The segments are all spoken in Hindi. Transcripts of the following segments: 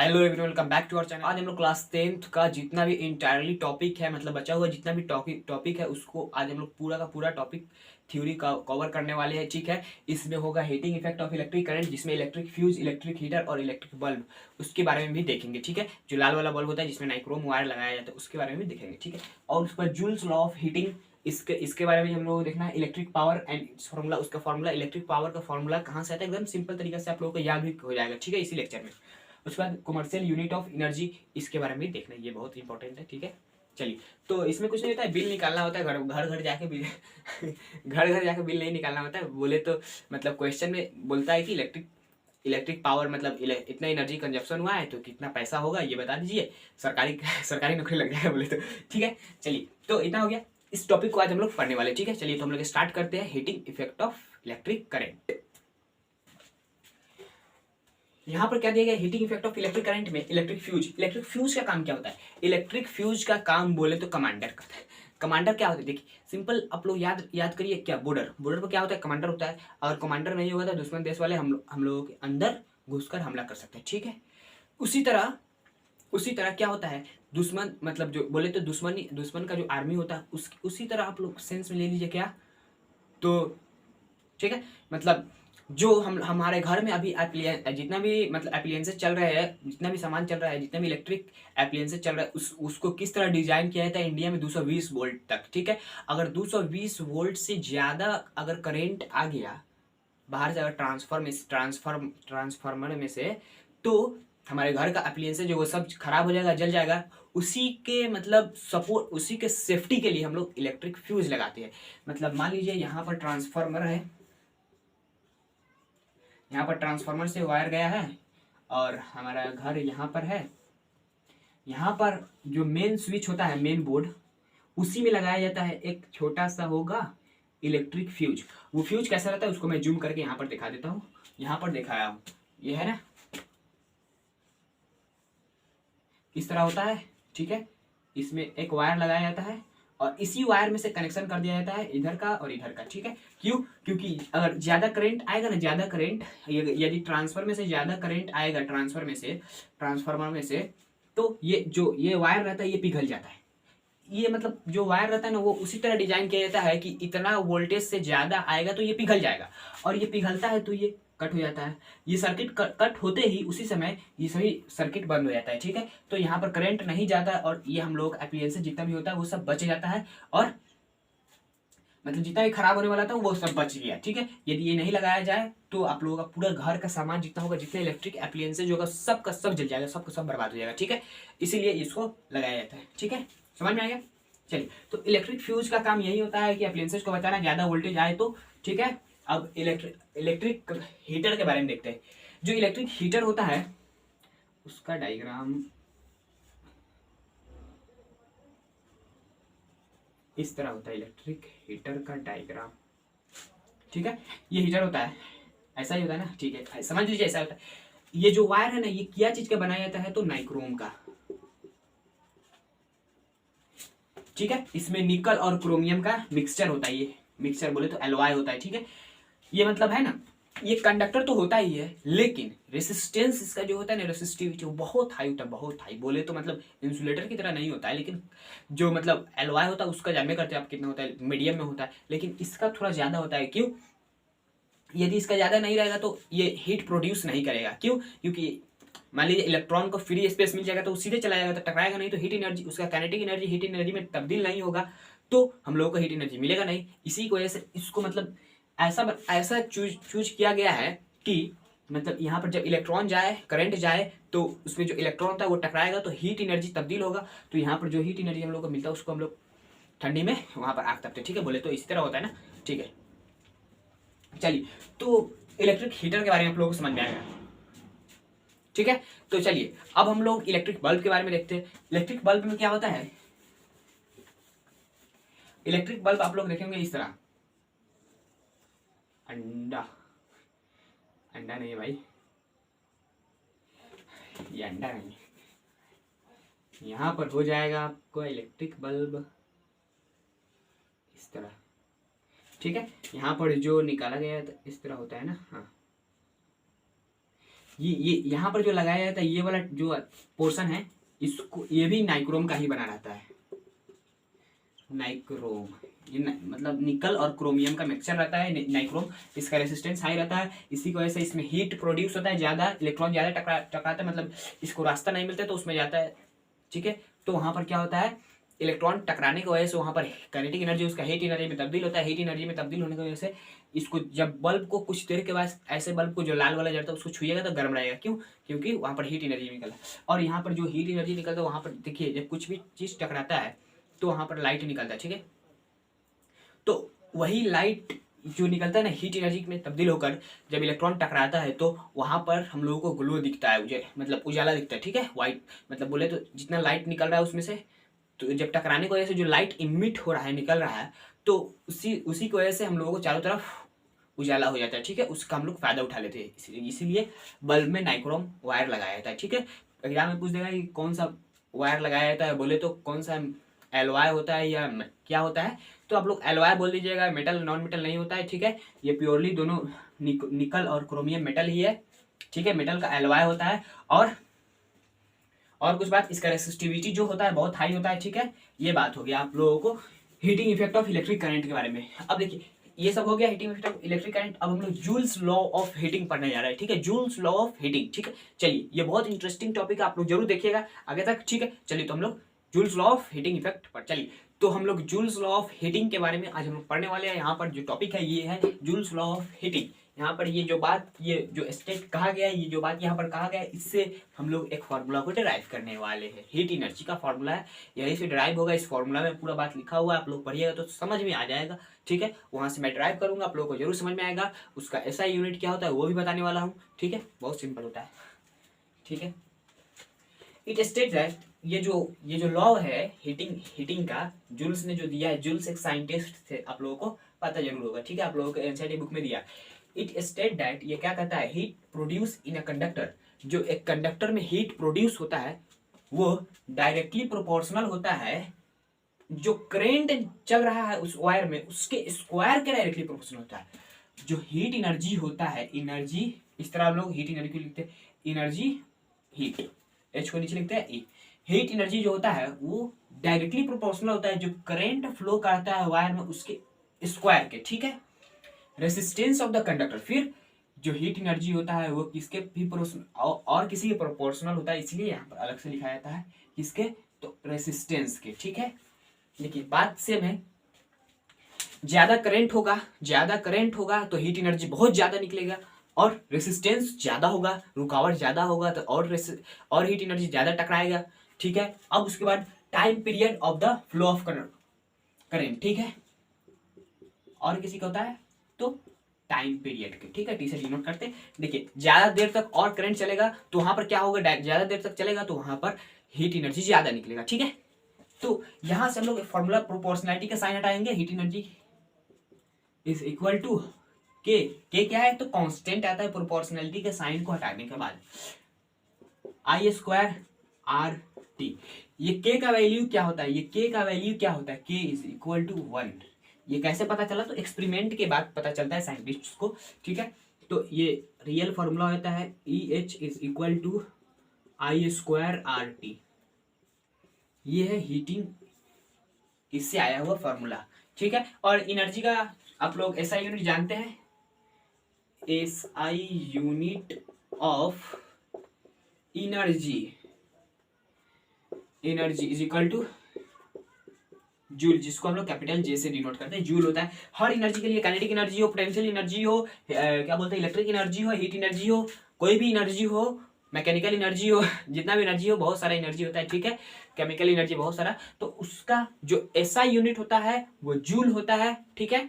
Hello everyone, welcome back to our channel. आज हम लोग क्लास 10th का जितना भी इंटायरली टॉपिक है, मतलब बचा हुआ जितना भी टॉपिक है, उसको आज हम लोग पूरा का पूरा टॉपिक थ्योरी का कवर करने वाले हैं। ठीक है, इसमें होगा heating effect of electric current, जिसमें इलेक्ट्रिक फ्यूज, इलेक्ट्रिक हीटर और इलेक्ट्रिक बल्ब, उसके बारे में भी देखेंगे। ठीक है, जो लाल वाला बल्ब होता है जिसमें नाइक्रोम वायर लगाया जाता है, उसके बारे में भी देखेंगे। ठीक है, और उस पर जूल्स लॉ ऑफ हीटिंग, इसके बारे में हम लोग देखना है। इलेक्ट्रिक पावर एंड फॉर्मूला, उसका फॉर्मूला, इलेक्ट्रिक पावर का फॉर्मूला कहाँ से आता है, एकदम सिंपल तरीके से आप लोगों को याद भी हो जाएगा। ठीक है, इसी लेक्चर में। उसके बाद कमर्शियल यूनिट ऑफ एनर्जी, इसके बारे में भी देखना है, ये बहुत इंपॉर्टेंट है। ठीक है, चलिए। तो इसमें कुछ नहीं होता है, बिल निकालना होता है, घर घर जाके बिल घर घर जाके बिल नहीं निकालना होता है। बोले तो मतलब क्वेश्चन में बोलता है कि इलेक्ट्रिक पावर मतलब इतना एनर्जी कंजप्शन हुआ है तो कितना पैसा होगा ये बता दीजिए, सरकारी सरकारी नौकरी लग जाएगा बोले तो। ठीक है, चलिए, तो इतना हो गया। इस टॉपिक को आज हम लोग पढ़ने वाले। ठीक है, चलिए, तो हम लोग स्टार्ट करते हैं। Heating effect of electric current. यहाँ पर क्या दिया गया, heating effect of electric current में इलेक्ट्रिक फ्यूज। इलेक्ट्रिक फ्यूज का काम क्या होता है? इलेक्ट्रिक फ्यूज का काम बोले तो कमांडर करता है। कमांडर क्या होता है, देखिए सिंपल आप लोग याद याद करिए। क्या बॉर्डर पर क्या होता है, कमांडर होता है। अगर कमांडर नहीं होगा तो दुश्मन देश वाले हम लोगों के अंदर घुसकर हमला कर सकते हैं। ठीक है, उसी तरह क्या होता है, दुश्मन मतलब जो बोले तो दुश्मन का जो आर्मी होता है उसी तरह आप लोग सेंस में ले लीजिए क्या। तो ठीक है, मतलब जो हम हमारे घर में अभी जितना भी मतलब एप्लियंसेस चल रहे हैं, जितना भी सामान चल रहा है, जितना भी इलेक्ट्रिक एप्लियंसेस चल रहा है, उसको किस तरह डिजाइन किया जाता है इंडिया में 220 वोल्ट तक। ठीक है, अगर 220 वोल्ट से ज्यादा अगर करंट आ गया बाहर से, अगर ट्रांसफार्मर में से, तो हमारे घर का एप्लियंसेस जो वो सब खराब हो जाएगा, जल जाएगा। उसी के मतलब सपोर्ट, उसी के सेफ्टी के लिए हम लोग इलेक्ट्रिक फ्यूज लगाते हैं। मतलब मान लीजिए यहाँ पर ट्रांसफार्मर है, यहाँ पर ट्रांसफार्मर से वायर गया है और हमारा घर यहाँ पर है। यहाँ पर जो मेन स्विच होता है, मेन बोर्ड, उसी में लगाया जाता है एक छोटा सा होगा इलेक्ट्रिक फ्यूज। वो फ्यूज कैसा रहता है उसको मैं जूम करके यहाँ पर दिखा देता हूँ। यहाँ पर दिखाया हूँ, ये है ना, इस तरह होता है। ठीक है, इसमें एक वायर लगाया जाता है और इसी वायर में से कनेक्शन कर दिया जाता है इधर का और इधर का। ठीक है, क्यों? क्योंकि अगर ज्यादा करंट आएगा ना, ज्यादा करंट यदि ट्रांसफर में से ज्यादा करंट आएगा, ट्रांसफार्मर में से, तो ये वायर रहता है ये पिघल जाता है। ये मतलब जो वायर रहता है ना, वो उसी तरह डिजाइन किया जाता है कि इतना वोल्टेज से ज्यादा आएगा तो ये पिघल जाएगा, और ये पिघलता है तो ये कट हो जाता है। ये सर्किट कट होते ही उसी समय ये सभी सर्किट बंद हो जाता है। ठीक है, तो यहाँ पर करंट नहीं जाता और ये हम लोग एप्लियंसेस जितना भी होता है वो सब बच जाता है, और मतलब जितना भी खराब होने वाला था वो सब बच गया। ठीक है, यदि ये नहीं लगाया जाए तो आप लोगों का पूरा घर का सामान जितना होगा, जितने इलेक्ट्रिक एप्लियंसेज होगा, सब का सब जल जाएगा, सब का सब बर्बाद हो जाएगा। ठीक है, इसीलिए इसको लगाया जाता है। ठीक है, समझ में आ गया? चलिए, तो इलेक्ट्रिक फ्यूज का काम यही होता है कि अप्लायंसेस को बचाना, ज्यादा वोल्टेज आए तो। ठीक है, अब इलेक्ट्रिक हीटर के बारे में देखते हैं। जो इलेक्ट्रिक हीटर होता है उसका डायग्राम इस तरह होता है, इलेक्ट्रिक हीटर का डायग्राम। ठीक है, ये हीटर होता है, ऐसा ही होता है ना। ठीक है, समझ लीजिए ऐसा होता है। ये जो वायर है ना, ये क्या चीज का बनाया जाता है, तो नाइक्रोम का। ठीक है, इसमें निकल और क्रोमियम का मिक्सचर होता है। ये मिक्सचर बोले तो एलॉय होता है। ठीक है, ये मतलब है ना, ये कंडक्टर तो होता ही है, लेकिन रेसिस्टेंस इसका जो होता है ना, रेसिस्टिविटी वो बहुत हाई होता है, बहुत हाई। बोले तो मतलब इंसुलेटर की तरह नहीं होता है, लेकिन जो मतलब एलॉय होता है उसका जानबे करते हैं आप कितना होता है, मीडियम में होता है, लेकिन इसका थोड़ा ज्यादा होता है। क्यों? यदि इसका ज्यादा नहीं रहेगा तो ये हीट प्रोड्यूस नहीं करेगा। क्यों? क्योंकि मान लीजिए इलेक्ट्रॉन को फ्री स्पेस मिल जाएगा तो सीधे चला जाएगा, तो टकराएगा नहीं, तो हीट एनर्जी, उसका काइनेटिक एनर्जी हीट एनर्जी में तब्दील नहीं होगा, तो हम लोगों को हीट एनर्जी मिलेगा नहीं। इसी की वजह से इसको मतलब ऐसा चूज किया गया है कि मतलब यहाँ पर जब इलेक्ट्रॉन जाए, करंट जाए, तो उसमें जो इलेक्ट्रॉन होता है वो टकराएगा तो हीट एनर्जी तब्दील होगा। तो यहाँ पर जो हीट एनर्जी हम लोग को मिलता है उसको हम लोग ठंडी में वहां पर आग तपते हैं। ठीक है, बोले तो इसी तरह होता है ना। ठीक है, चलिए, तो इलेक्ट्रिक हीटर के बारे में आप लोगों को समझ में आएगा। ठीक है, तो चलिए अब हम लोग इलेक्ट्रिक बल्ब के बारे में देखते हैं। इलेक्ट्रिक बल्ब में क्या होता है, इलेक्ट्रिक बल्ब आप लोग देखेंगे इस तरह, अंडा, अंडा नहीं है भाई, ये अंडा नहीं है। यहां पर हो जाएगा आपको इलेक्ट्रिक बल्ब इस तरह। ठीक है, यहाँ पर जो निकाला गया है इस तरह होता है ना। हाँ, ये यहाँ पर जो लगाया जाता है ये वाला जो पोर्शन है, इसको ये भी नाइक्रोम का ही बना रहता है। नाइक्रोम ये मतलब निकल और क्रोमियम का मिक्सचर रहता है नाइक्रोम। इसका रेसिस्टेंस हाई रहता है, इसी की वजह से इसमें हीट प्रोड्यूस होता है ज़्यादा, इलेक्ट्रॉन ज़्यादा टकराता है, मतलब इसको रास्ता नहीं मिलता तो उसमें जाता है। ठीक है, तो वहाँ पर क्या होता है, इलेक्ट्रॉन टकराने की वजह से वहाँ पर काइनेटिक एनर्जी उसका हीट एनर्जी में तब्दील होता है। हीट एनर्जी में तब्दील होने की वजह से इसको जब बल्ब को कुछ देर के बाद ऐसे बल्ब को जो लाल वाला जलता है उसको छुएगा तो गर्म रहेगा। क्यों? क्योंकि वहाँ पर हीट एनर्जी निकला। और यहाँ पर जो हीट एनर्जी निकलता है वहाँ पर देखिए, जब कुछ भी चीज़ टकराता है तो वहाँ पर लाइट निकलता है। ठीक है, तो वही लाइट जो निकलता है ना हीट एनर्जी में तब्दील होकर जब इलेक्ट्रॉन टकराता है तो वहाँ पर हम लोगों को ग्लो दिखता है, मतलब उजाला दिखता है। ठीक है, वाइट मतलब बोले तो जितना लाइट निकल रहा है उसमें से, तो जब टकराने की वजह से जो लाइट इमिट हो रहा है, निकल रहा है, तो उसी की वजह से हम लोगों को चारों तरफ उजाला हो जाता है। ठीक है, उसका हम लोग फायदा उठा लेते हैं, इसीलिए बल्ब में नाइक्रोम वायर लगाया जाता है। ठीक है, एग्जाम में पूछ देगा कि कौन सा वायर लगाया जाता है, बोले तो कौन सा एलवाई होता है या क्या होता है, तो आप लोग एलवाई बोल दीजिएगा, मेटल नॉन मेटल नहीं होता है। ठीक है, ये प्योरली दोनों निकल और क्रोमियम मेटल ही है। ठीक है, मेटल का एलवाई होता है। और कुछ बात, इसका रेसिस्टिविटी जो होता है बहुत हाई होता है। ठीक है, ये बात हो गया आप लोगों को heating effect of electric current के बारे में। अब देखिए, ये सब हो गया heating effect of electric current. अब हम लोग जूल्स लॉ ऑफ हीटिंग पढ़ने जा रहे हैं। ठीक है, जूल्स लॉ ऑफ हीटिंग। ठीक है, चलिए ये बहुत इंटरेस्टिंग टॉपिक है, आप लोग जरूर देखिएगा आगे तक। ठीक है, चलिए तो हम लोग joules law of heating effect पर चलिए, तो हम लोग जूल्स लॉ ऑफ हीटिंग के बारे में आज हम लोग पढ़ने वाले हैं। यहाँ पर जो टॉपिक है ये है जूल्स लॉ ऑफ हीटिंग। यहाँ पर ये जो बात, ये जो स्टेट कहा गया है, ये जो बात यहाँ पर कहा गया है, इससे हम लोग एक फार्मूला को डिराइव करने वाले हैं। हीट एनर्जी का फार्मूला है, यही से डिराइव होगा। इस फार्मूला में पूरा बात लिखा हुआ है, आप लोग पढ़िएगा तो समझ में आ जाएगा। ठीक है, वहाँ से मैं डिराइव करूंगा, आप लोगों को जरूर समझ में आएगा। उसका एसआई यूनिट क्या होता है वो भी बताने वाला हूँ। ठीक है, बहुत सिंपल होता है। ठीक है, इट स्टेट्स दैट ये जो लॉ है हीटिंग का, जूल्स ने जो दिया है, जूल्स एक साइंटिस्ट थे, आप लोगों को पता जरूर होगा। ठीक है, आप लोगों को एनसीईआरटी बुक में दिया। इट स्टेट दैट ये क्या कहता है, heat produce in a conductor, जो एक कंडक्टर में हीट प्रोड्यूस होता है वो डायरेक्टली प्रोपोर्शनल होता है जो करंट चल रहा है उस वायर में उसके स्क्वायर के डायरेक्टली प्रोपोर्शनल होता है। जो हीट एनर्जी होता है, एनर्जी इस तरह हम लोग हीट एनर्जी को लिखते हैं, एनर्जी हीट, एच को नीचे लिखते हैं ई। हीट एनर्जी जो होता है वो डायरेक्टली प्रोपोर्शनल होता है जो करंट फ्लो करता है वायर में उसके स्क्वायर के। ठीक है, रेसिस्टेंस ऑफ द कंडक्टर, फिर जो हीट एनर्जी होता है वो किसके भी और किसी के प्रोपोर्शनल होता है, इसलिए यहाँ पर अलग से लिखा जाता है किसके, तो रेसिस्टेंस के। ठीक है, देखिए बात सेम है। ज्यादा करंट होगा तो हीट एनर्जी बहुत ज्यादा निकलेगा, और रेसिस्टेंस ज्यादा होगा, रुकावट ज्यादा होगा तो और हीट एनर्जी ज्यादा टकराएगा। ठीक है, अब उसके बाद time period of the flow of current. ठीक है, और किसी का होता है तो टाइम पीरियड के। ठीक है, टी से डिनोट करते हैं। देखिए, ज्यादा देर तक और करंट चलेगा तो वहां पर क्या होगा, ज्यादा देर तक चलेगा तो वहां पर हीट एनर्जी ज्यादा निकलेगा। ठीक है, तो यहां से हम लोग फॉर्मूला प्रोपोर्शनलिटी का साइन हटाएंगे, heat energy is equal to के क्या है, तो कांस्टेंट आता है प्रोपोर्शनलिटी के साइन को हटाने के बाद, आई स्क्वायर आर टी। ये के का वैल्यू क्या होता है, के इज इक्वल टू 1। ये कैसे पता चला, तो एक्सपेरिमेंट के बाद पता चलता है साइंटिस्ट को। ठीक है, तो ये रियल फॉर्मूला होता है E H is equal to I square R T. ये है हीटिंग, इससे आया हुआ फॉर्मूला। ठीक है, और एनर्जी का आप लोग एसआई यूनिट जानते हैं, SI unit of energy is equal two joule, जिसको हम लोग कैपिटल जे से डिनोट करते हैं। जूल होता है हर एनर्जी के लिए, काइनेटिक एनर्जी हो, पोटेंशियल एनर्जी हो, क्या बोलते हैं, इलेक्ट्रिक एनर्जी हो, हीट एनर्जी हो, कोई भी एनर्जी हो, मैकेनिकल एनर्जी हो, जितना भी एनर्जी हो, बहुत सारा एनर्जी होता है। ठीक है, केमिकल एनर्जी बहुत सारा, तो उसका जो एसआई यूनिट होता है वो जूल होता है। ठीक है,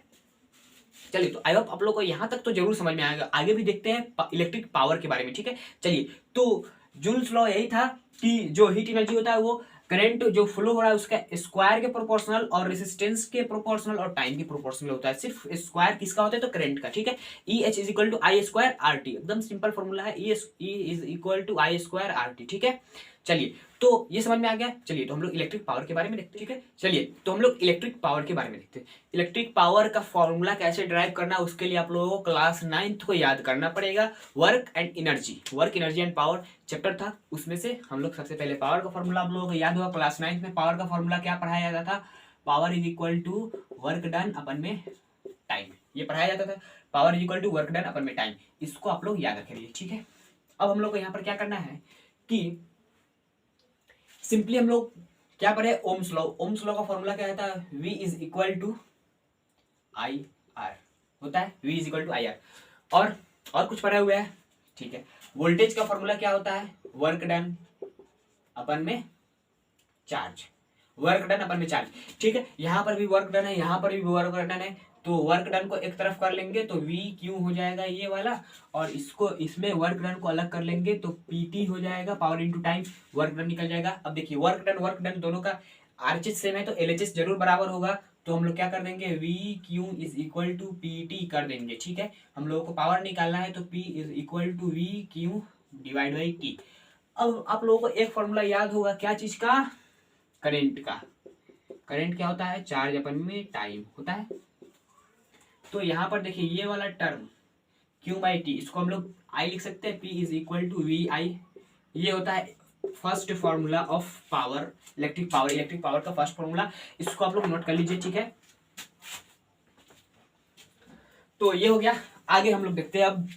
चलिए तो आई होप आप लोग को यहाँ तक तो जरूर समझ में आएगा। आगे भी देखते हैं इलेक्ट्रिक पावर के बारे में। ठीक है, चलिए तो जूल्स लॉ यही था कि जो हीट एनर्जी होता है वो करंट जो फ्लो हो रहा है उसका स्क्वायर के प्रोपोर्शनल और रेसिस्टेंस के प्रोपोर्शनल और टाइम के प्रोपोर्शनल होता है। सिर्फ स्क्वायर किसका होता है, तो करंट का। ठीक है, E H is equal to I square R T, एकदम सिंपल फॉर्मूला है, E is equal to I square R T. ठीक है, चलिए, तो ये समझ में आ गया। चलिए, तो हम लोग इलेक्ट्रिक पावर के बारे में देखते हैं, ठीक है। चलिए, तो हम लोग इलेक्ट्रिक पावर के बारे में देखते हैं। इलेक्ट्रिक पावर का फॉर्मूला कैसे ड्राइव करना, उसके लिए आप लोगों को क्लास 9th को याद करना पड़ेगा। Work and energy, work energy and power chapter था, उसमें से हम लोग सबसे पहले पावर का फॉर्मूला आप लोगों को याद होगा। क्लास 9th में पावर का फॉर्मूला क्या पढ़ाया जाता था? Power is equal to work done upon में टाइम, ये पढ़ाया जाता था। Power is equal to work done upon में टाइम, इसको आप लोग याद रखेंगे, ठीक है। अब हम लोग को यहाँ पर क्या करना है कि सिंपली हम लोग क्या पढ़े? Ohm's law. ओम्स लॉ का फॉर्मूला क्या रहता है? V is equal to I R होता है, V is equal to I R. और कुछ पढ़े हुए हैं, ठीक है। वोल्टेज का फॉर्मूला क्या होता है? वर्क डन अपन में चार्ज, वर्क डन अपन में चार्ज, ठीक है। यहाँ पर भी वर्क डन है, यहाँ पर भी वर्क डन है, तो वर्क डन को एक तरफ कर लेंगे तो V क्यू हो जाएगा ये वाला, और इसको इसमें वर्क डन को अलग कर लेंगे तो PT हो जाएगा, power into time, work done निकल जाएगा। अब देखिए, वर्क डन दोनों का RHS सेम है तो LHS जरूर बराबर होगा, तो हम लोग क्या कर देंगे? V Q is equal to PT कर देंगे, ठीक है। हम लोगों को पावर निकालना है तो P is equal to V Q divide by T। अब आप लोगों को एक फॉर्मूला याद होगा, क्या चीज का? करेंट का। करेंट क्या होता है? चार्ज अपन में टाइम होता है। तो यहाँ पर देखिए, ये वाला टर्म Q बाई टी, इसको हम लोग I लिख सकते हैं, P is equal to VI। ये होता है first formula of power, electric power. Electric power का फर्स्ट फॉर्मूला, इसको आप लोग नोट कर लीजिए, ठीक है। तो ये हो गया। आगे हम लोग देखते हैं अब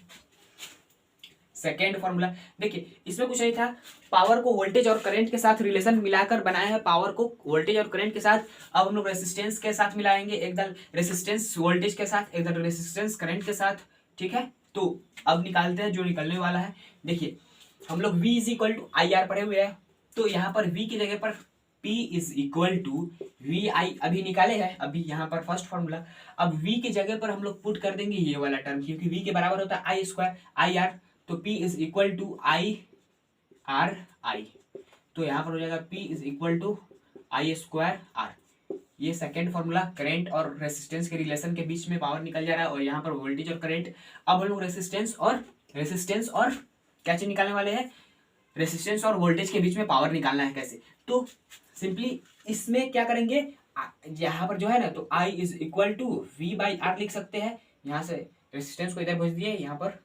सेकेंड फॉर्मूला। देखिए, इसमें कुछ नहीं था, पावर को वोल्टेज और करंट के साथ रिलेशन मिलाकर बनाया है। पावर को वोल्टेज और करंट के साथ, अब हम लोग रेसिस्टेंस के साथ मिलाएंगे, एकदम रेसिस्टेंस वोल्टेज के साथ, एकदम रेसिस्टेंस करंट के साथ, ठीक है। तो अब निकालते हैं जो निकलने वाला है। देखिए, हम लोग V is equal to I R पढ़े हुए हैं, तो यहाँ पर V की जगह पर P is equal to VI अभी निकाले हैं, अभी यहाँ पर फर्स्ट फॉर्मूला। अब V की जगह पर हम लोग पुट कर देंगे ये वाला टर्म, क्योंकि V के बराबर होता है आई स्क्वायर आई आर, तो P is equal to I R I, तो यहाँ पर हो जाएगा P is equal to I square R. ये सेकेंड फॉर्मूला, करंट और रेसिस्टेंस के रिलेशन के बीच में पावर निकल जा रहा है, और यहाँ पर वोल्टेज और करंट। अब हम लोग रेसिस्टेंस और क्या चीज निकालने वाले हैं? रेसिस्टेंस और वोल्टेज के बीच में पावर निकालना है, कैसे? तो सिंपली इसमें क्या करेंगे, यहाँ पर जो है ना, तो I is equal to V by R लिख सकते हैं। यहाँ से रेसिस्टेंस को इधर भेज दिए, यहाँ पर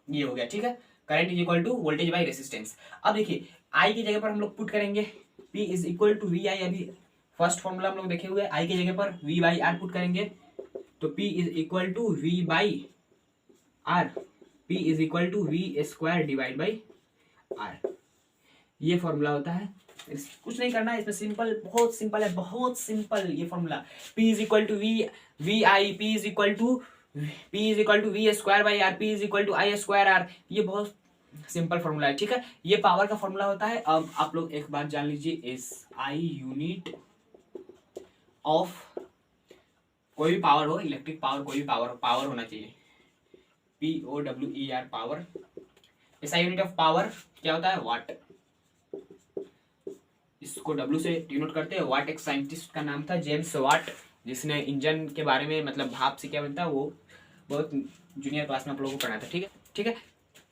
ये हो गया, ठीक है। Current is equal to voltage by resistance. अब देखिए, I की जगह पर हम लोग पुट करेंगे P is equal to VI, अभी फर्स्ट फॉर्मूला हम लोग देखे हुए, I की जगह पर V बाई आर पुट करेंगे तो P is equal to V by R, P is equal to V square divide by R. ये फॉर्मूला होता है, कुछ नहीं करना है इसमें, सिंपल, बहुत सिंपल है, बहुत सिंपल ये formula. P is equal to V I, P is equal to V square by R, P is equal to I square R. ये बहुत सिंपल फॉर्मूला है, ठीक है। ये पावर का फॉर्मूला होता है। अब आप लोग एक बात जान लीजिए, SI यूनिट ऑफ कोई भी पावर हो, इलेक्ट्रिक पावर, कोई भी पावर होना चाहिए, POWER power. SI unit of power क्या होता है? वाट। इसको W से डिनोट करते हैं। वाट एक साइंटिस्ट का नाम था, जेम्स वाट, जिसने इंजन के बारे में, मतलब भाप से क्या बनता है, वो बहुत जूनियर क्लास में आप लोगों को पढ़ाया था, ठीक है, ठीक है।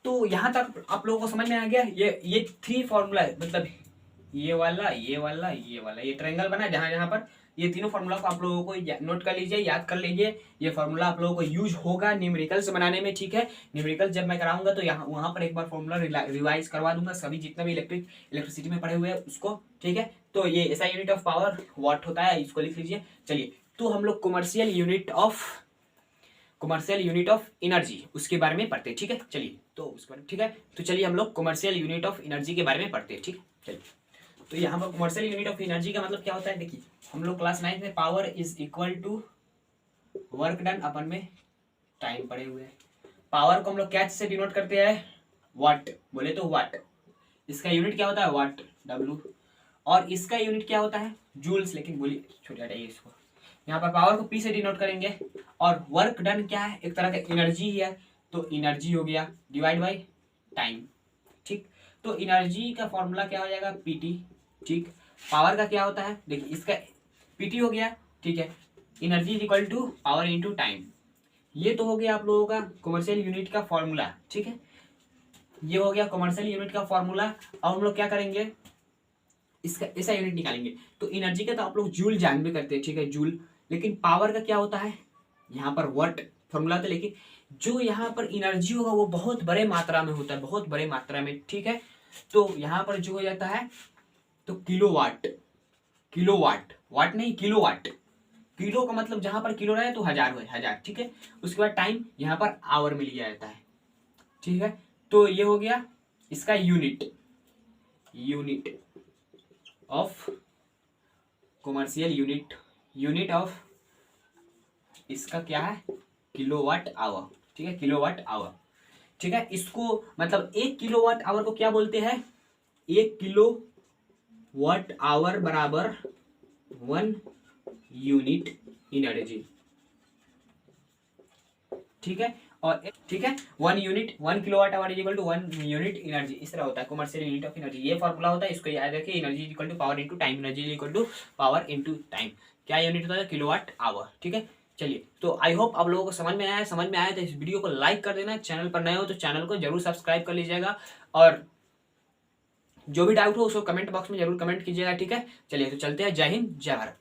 तो यहाँ तक आप लोगों को समझ में आ गया। ये 3 फॉर्मूला है, मतलब ये वाला, ये वाला, ये वाला, ये ट्रायंगल बना है जहाँ जहाँ पर, ये तीनों फार्मूला को आप लोगों को नोट कर लीजिए, याद कर लीजिए। ये फार्मूला आप लोगों को यूज होगा न्यूमेरिकल्स बनाने में, ठीक है। न्यूमेरिकल्स जब मैं कराऊंगा तो यहाँ वहाँ पर एक बार फार्मूला रिवाइज करवा दूंगा, सभी जितना भी इलेक्ट्रिसिटी में पढ़े हुए हैं उसको, ठीक है। तो ये SI यूनिट ऑफ पावर वाट होता है, इसको लिख लीजिए। चलिए, तो हम लोग कमर्शियल यूनिट ऑफ एनर्जी उसके बारे में पढ़ते हैं, ठीक है। चलिए, तो उसके बारे में, ठीक है। तो चलिए हम लोग कमर्शियल यूनिट ऑफ एनर्जी के बारे में पढ़ते हैं, ठीक है। चलिए, तो यहाँ पर कमर्शियल यूनिट ऑफ एनर्जी का मतलब क्या होता है? देखिए, हम लोग क्लास 9 में power is equal to work done upon में टाइम पढ़े हुए हैं। पावर को हम लोग क्या से डिनोट करते हैं? वाट, बोले तो वाट। इसका यूनिट क्या होता है? वाट, W। और इसका यूनिट क्या होता है? जूल्स, लेकिन बोलिए छोटे हटाइए इसको। यहाँ पर पावर को P से डिनोट करेंगे, और वर्क डन क्या है? एक तरह का एनर्जी ही है, तो एनर्जी हो गया डिवाइड बाई टाइम, ठीक। तो एनर्जी का फॉर्मूला क्या हो जाएगा? PT, ठीक। पावर का क्या होता है? देखिए, इसका PT हो गया, ठीक है। Energy is equal to power into time. ये तो हो गया आप लोगों का कमर्शियल यूनिट का फॉर्मूला, ठीक है। ये हो गया कमर्शियल यूनिट का फॉर्मूला। अब हम लोग क्या करेंगे, इसका ऐसा यूनिट निकालेंगे। तो एनर्जी का तो आप लोग जूल जान भी करते हैं, ठीक है, जूल। लेकिन पावर का क्या होता है, यहाँ पर वाट फॉर्मूला होता है, लेकिन जो यहाँ पर एनर्जी होगा वो बहुत बड़े मात्रा में होता है, बहुत बड़े मात्रा में, ठीक है। तो यहाँ पर जो हो जाता है तो किलोवाट, किलोवाट, वाट नहीं किलोवाट, किलो का मतलब जहां पर किलो रहे तो हजार हुए, हजार, ठीक है। उसके बाद टाइम यहाँ पर आवर में लिया जाता है, ठीक है। तो ये हो गया इसका unit, unit of commercial unit, unit of इसका क्या है, किलोवाट आवर, ठीक है, किलोवाट आवर, ठीक है। इसको मतलब 1 किलोवाट आवर को क्या बोलते हैं, 1 किलोवाट आवर बराबर 1 यूनिट एनर्जी, ठीक है। और ठीक है 1 unit, 1 kilowatt hour is equal to 1 unit energy, इस तरह होता है कमर्शियल यूनिट ऑफ एनर्जी। ये फॉर्मूला होता है, इसको याद रखिए, energy is equal to power into time, energy is equal to power into time. क्या यूनिट होता है, किलोवाट आवर, ठीक है। चलिए, तो आई होप आप लोगों को समझ में आया है। समझ में आया तो इस वीडियो को लाइक कर देना, चैनल पर नए हो तो चैनल को जरूर सब्सक्राइब कर लीजिएगा, और जो भी डाउट हो उसको कमेंट बॉक्स में जरूर कमेंट कीजिएगा, ठीक है। चलिए तो चलते हैं, जय हिंद जय भारत।